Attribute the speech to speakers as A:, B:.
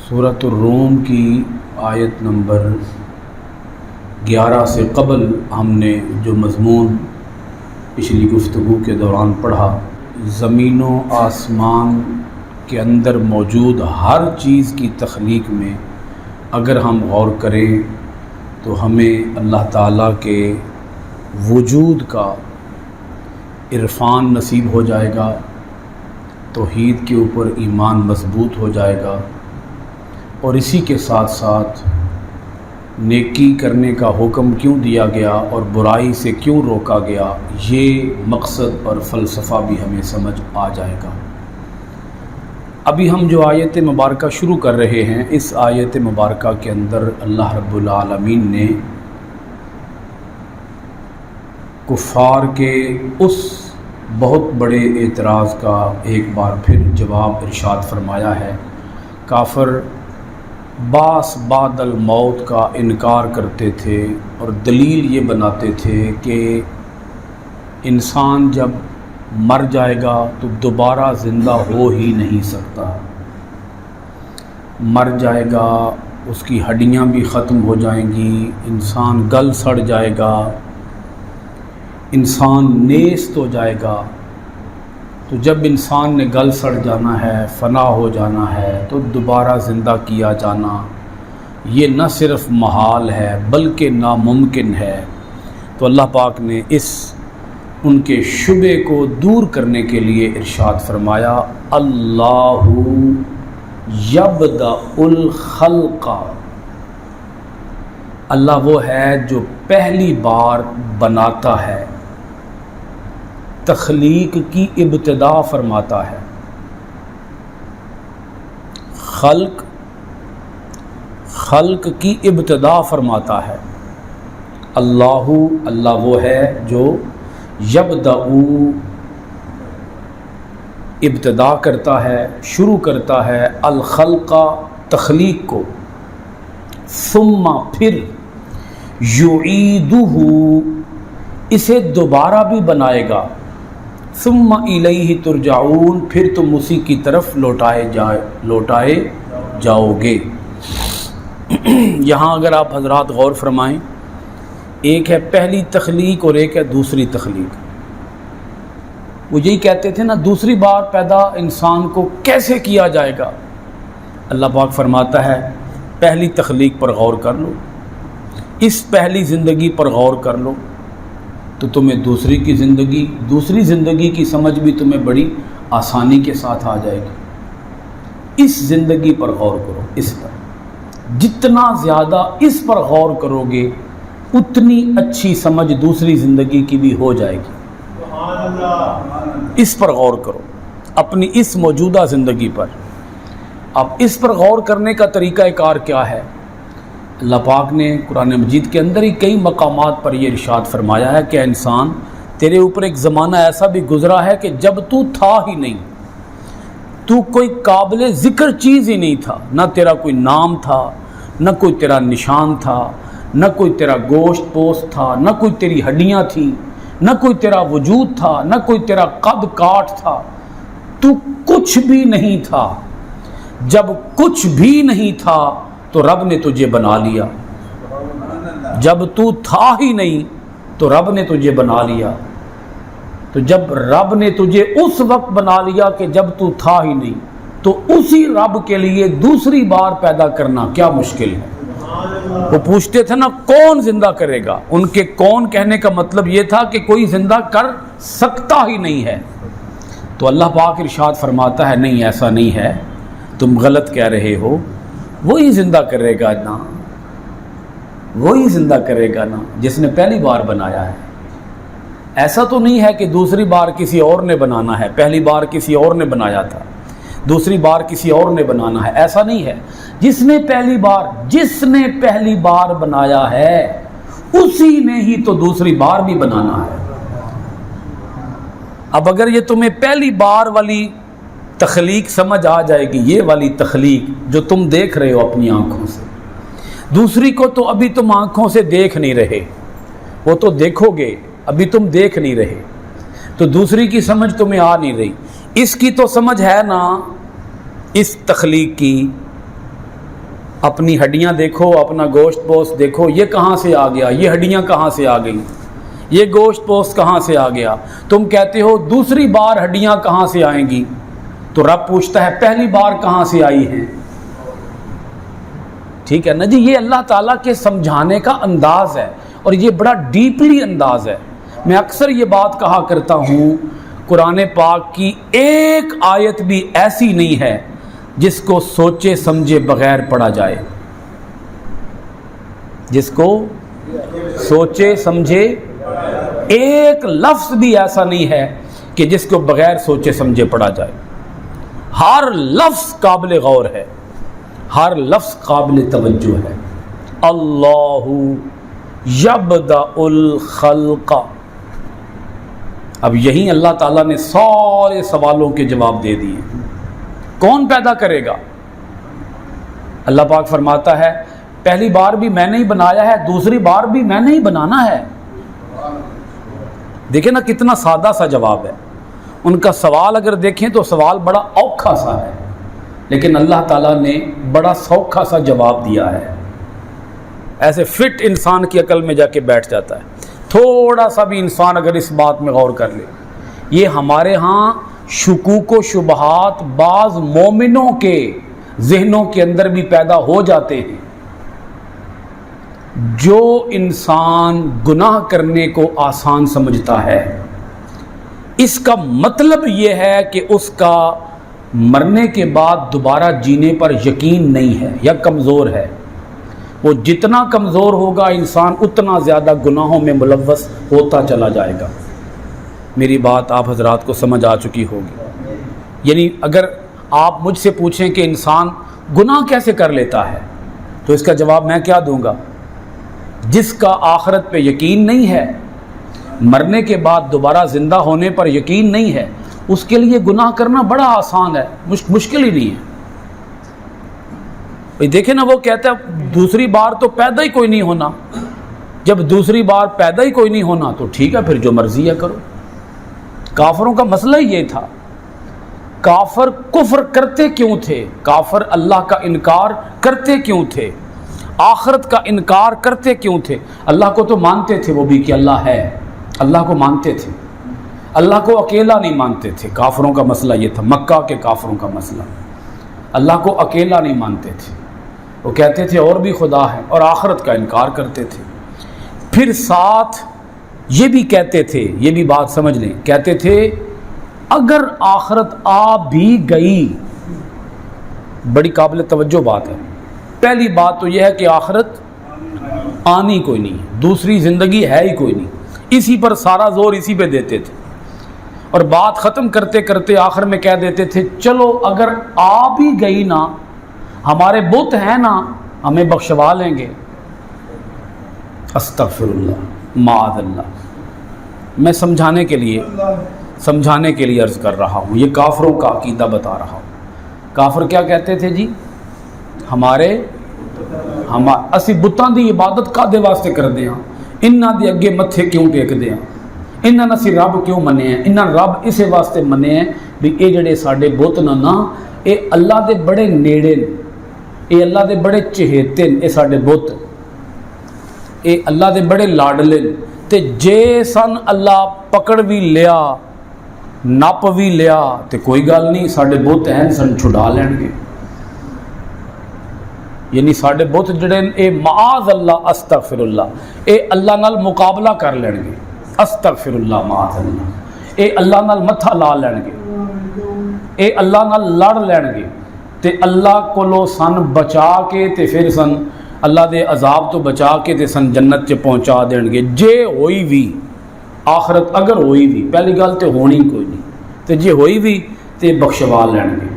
A: سورۃ الروم کی آیت نمبر 11 سے قبل ہم نے جو مضمون پچھلی گفتگو کے دوران پڑھا، زمین و آسمان کے اندر موجود ہر چیز کی تخلیق میں اگر ہم غور کریں تو ہمیں اللہ تعالیٰ کے وجود کا عرفان نصیب ہو جائے گا، توحید کے اوپر ایمان مضبوط ہو جائے گا، اور اسی کے ساتھ ساتھ نیکی کرنے کا حکم کیوں دیا گیا اور برائی سے کیوں روکا گیا، یہ مقصد اور فلسفہ بھی ہمیں سمجھ آ جائے گا۔ ابھی ہم جو آیت مبارکہ شروع کر رہے ہیں، اس آیت مبارکہ کے اندر اللہ رب العالمین نے کفار کے اس بہت بڑے اعتراض کا ایک بار پھر جواب ارشاد فرمایا ہے۔ کافر باس بعد الموت کا انکار کرتے تھے اور دلیل یہ بناتے تھے کہ انسان جب مر جائے گا تو دوبارہ زندہ ہو ہی نہیں سکتا، مر جائے گا، اس کی ہڈیاں بھی ختم ہو جائیں گی، انسان گل سڑ جائے گا، انسان نیست ہو جائے گا۔ تو جب انسان نے گل سڑ جانا ہے، فنا ہو جانا ہے، تو دوبارہ زندہ کیا جانا یہ نہ صرف محال ہے بلکہ ناممکن ہے۔ تو اللہ پاک نے ان کے شبے کو دور کرنے کے لیے ارشاد فرمایا، اللہ یبدأ الخلق، اللہ وہ ہے جو پہلی بار بناتا ہے، تخلیق کی ابتدا فرماتا ہے۔ خلق کی ابتدا فرماتا ہے۔ اللہ وہ ہے جو یبدأ ابتدا کرتا ہے، شروع کرتا ہے، الخلق تخلیق کو، ثم پھر یعیدہ اسے دوبارہ بھی بنائے گا، ثم الیہ ترجعون پھر تم اسی کی طرف لوٹائے جاؤ گے۔ یہاں اگر آپ حضرات غور فرمائیں، ایک ہے پہلی تخلیق اور ایک ہے دوسری تخلیق۔ وہ یہی کہتے تھے نا، دوسری بار پیدا انسان کو کیسے کیا جائے گا؟ اللہ پاک فرماتا ہے پہلی تخلیق پر غور کر لو، اس پہلی زندگی پر غور کر لو تو تمہیں دوسری زندگی کی سمجھ بھی تمہیں بڑی آسانی کے ساتھ آ جائے گی۔ اس زندگی پر غور کرو، اس پر جتنا زیادہ اس پر غور کرو گے اتنی اچھی سمجھ دوسری زندگی کی بھی ہو جائے گی۔ اس پر غور کرو، اپنی اس موجودہ زندگی پر۔ اب اس پر غور کرنے کا طریقہ کار کیا ہے؟ اللہ پاک نے قرآن مجید کے اندر ہی کئی مقامات پر یہ ارشاد فرمایا ہے کہ انسان، تیرے اوپر ایک زمانہ ایسا بھی گزرا ہے کہ جب تو تھا ہی نہیں، تو کوئی قابل ذکر چیز ہی نہیں تھا، نہ تیرا کوئی نام تھا، نہ کوئی تیرا نشان تھا، نہ کوئی تیرا گوشت پوست تھا، نہ کوئی تیری ہڈیاں تھیں، نہ کوئی تیرا وجود تھا، نہ کوئی تیرا قد کاٹ تھا، تو کچھ بھی نہیں تھا۔ جب کچھ بھی نہیں تھا تو رب نے تجھے بنا لیا، جب تو تھا ہی نہیں تو رب نے تجھے بنا لیا۔ تو جب رب نے تجھے اس وقت بنا لیا کہ جب تو تھا ہی نہیں، تو اسی رب کے لیے دوسری بار پیدا کرنا کیا مشکل ہے؟ وہ پوچھتے تھے نا کون زندہ کرے گا، ان کے کون کہنے کا مطلب یہ تھا کہ کوئی زندہ کر سکتا ہی نہیں ہے۔ تو اللہ پاک ارشاد فرماتا ہے نہیں، ایسا نہیں ہے، تم غلط کہہ رہے ہو، وہی زندہ کرے گا نا، وہی زندہ کرے گا نا جس نے پہلی بار بنایا ہے۔ ایسا تو نہیں ہے کہ دوسری بار کسی اور نے بنانا ہے، پہلی بار کسی اور نے بنایا تھا، دوسری بار کسی اور نے بنانا ہے، ایسا نہیں ہے۔ جس نے پہلی بار بنایا ہے اسی نے ہی تو دوسری بار بھی بنانا ہے۔ اب اگر یہ تمہیں پہلی بار والی تخلیق سمجھ آ جائے گی، یہ والی تخلیق جو تم دیکھ رہے ہو اپنی آنکھوں سے، دوسری کو تو ابھی تم آنکھوں سے دیکھ نہیں رہے، وہ تو دیکھو گے، ابھی تم دیکھ نہیں رہے، تو دوسری کی سمجھ تمہیں آ نہیں رہی۔ اس کی تو سمجھ ہے نا، اس تخلیق کی اپنی ہڈیاں دیکھو، اپنا گوشت پوست دیکھو، یہ کہاں سے آ گیا، یہ ہڈیاں کہاں سے آ گئیں، یہ گوشت پوست کہاں سے آ گیا؟ تم کہتے ہو دوسری بار ہڈیاں کہاں سے آئیں گی، تو رب پوچھتا ہے پہلی بار کہاں سے آئی ہیں؟ ٹھیک ہے نا جی، یہ اللہ تعالیٰ کے سمجھانے کا انداز ہے، اور یہ بڑا ڈیپلی انداز ہے۔ میں اکثر یہ بات کہا کرتا ہوں، قرآن پاک کی ایک آیت بھی ایسی نہیں ہے جس کو سوچے سمجھے بغیر پڑھا جائے، جس کو سوچے سمجھے، ایک لفظ بھی ایسا نہیں ہے کہ جس کو بغیر سوچے سمجھے پڑھا جائے۔ ہر لفظ قابل غور ہے، ہر لفظ قابل توجہ ہے۔ اللہ یبدأ الخلق، اب یہی اللہ تعالیٰ نے سارے سوالوں کے جواب دے دیے۔ کون پیدا کرے گا؟ اللہ پاک فرماتا ہے پہلی بار بھی میں نے ہی بنایا ہے، دوسری بار بھی میں نے ہی بنانا ہے۔ دیکھیں نا کتنا سادہ سا جواب ہے۔ ان کا سوال اگر دیکھیں تو سوال بڑا اوکھا سا ہے، لیکن اللہ تعالیٰ نے بڑا سوکھا سا جواب دیا ہے، ایسے فٹ انسان کی عقل میں جا کے بیٹھ جاتا ہے۔ تھوڑا سا بھی انسان اگر اس بات میں غور کر لے، یہ ہمارے ہاں شکوک و شبہات بعض مومنوں کے ذہنوں کے اندر بھی پیدا ہو جاتے ہیں۔ جو انسان گناہ کرنے کو آسان سمجھتا ہے، اس کا مطلب یہ ہے کہ اس کا مرنے کے بعد دوبارہ جینے پر یقین نہیں ہے یا کمزور ہے۔ وہ جتنا کمزور ہوگا انسان اتنا زیادہ گناہوں میں ملوث ہوتا چلا جائے گا۔ میری بات آپ حضرات کو سمجھ آ چکی ہوگی۔ یعنی اگر آپ مجھ سے پوچھیں کہ انسان گناہ کیسے کر لیتا ہے، تو اس کا جواب میں کیا دوں گا؟ جس کا آخرت پہ یقین نہیں ہے، مرنے کے بعد دوبارہ زندہ ہونے پر یقین نہیں ہے، اس کے لیے گناہ کرنا بڑا آسان ہے، مشکل ہی نہیں ہے۔ دیکھیں نا، وہ کہتا ہے دوسری بار تو پیدا ہی کوئی نہیں ہونا۔ جب دوسری بار پیدا ہی کوئی نہیں ہونا تو ٹھیک ہے، پھر جو مرضی ہے کرو۔ کافروں کا مسئلہ ہی یہ تھا۔ کافر کفر کرتے کیوں تھے؟ کافر اللہ کا انکار کرتے کیوں تھے؟ آخرت کا انکار کرتے کیوں تھے؟ اللہ کو تو مانتے تھے وہ بھی کہ اللہ ہے، اللہ کو مانتے تھے، اللہ کو اکیلا نہیں مانتے تھے۔ کافروں کا مسئلہ یہ تھا، مکہ کے کافروں کا مسئلہ، اللہ کو اکیلا نہیں مانتے تھے، وہ کہتے تھے اور بھی خدا ہے، اور آخرت کا انکار کرتے تھے۔ پھر ساتھ یہ بھی کہتے تھے، یہ بھی بات سمجھ لیں، کہتے تھے اگر آخرت آ بھی گئی، بڑی قابل توجہ بات ہے۔ پہلی بات تو یہ ہے کہ آخرت آنی کوئی نہیں ہے، دوسری زندگی ہے ہی کوئی نہیں، اسی پر سارا زور اسی پہ دیتے تھے، اور بات ختم کرتے کرتے آخر میں کہہ دیتے تھے چلو اگر آ بھی گئی نا، ہمارے بت ہیں نا، ہمیں بخشوا لیں گے۔ استغفر اللہ، معاذ اللہ۔ میں سمجھانے کے لیے عرض کر رہا ہوں، یہ کافروں کا عقیدہ بتا رہا ہوں۔ کافر کیا کہتے تھے جی؟ اسی بتاں دی عبادت کادے واسطے کردے ہاں، انہاں دے اگے متھے کیوں ٹیکدے ہاں، انہاں اسی رب کیوں منے ہیں؟ انہاں رب اسے واسطے منے ہیں بھی اے جڑے ساڈے بت نا، اے اللہ دے بڑے نیڑے نے، اے اللہ دے بڑے چہیتے نے، اے ساڈے بت، اے اللہ دے بڑے لاڈلے نے، تے جے سن اللہ پکڑ بھی لیا، نپ بھی لیا، تے کوئی گل نہیں، ساڈے بت ہیں سن چھڑا لین گے۔ یعنی ساڈے بت جڑے اے معاذ اللہ، استغفر اللہ، اے اللہ نال مقابلہ کر لین گے، استغفر اللہ، معاذ اللہ، اے اللہ نال متھا لا لین گے، اے اللہ نال لڑ لین گے، تے اللہ کولو سن بچا کے تے پھر سن اللہ دے عذاب تو بچا کے تے سن جنت چ پہنچا دین گے۔ جے ہوئی بھی آخرت، اگر ہوئی بھی، پہلی گل تے ہونی کوئی نہیں، تے جے ہوئی بھی تے بخشوا لین گے۔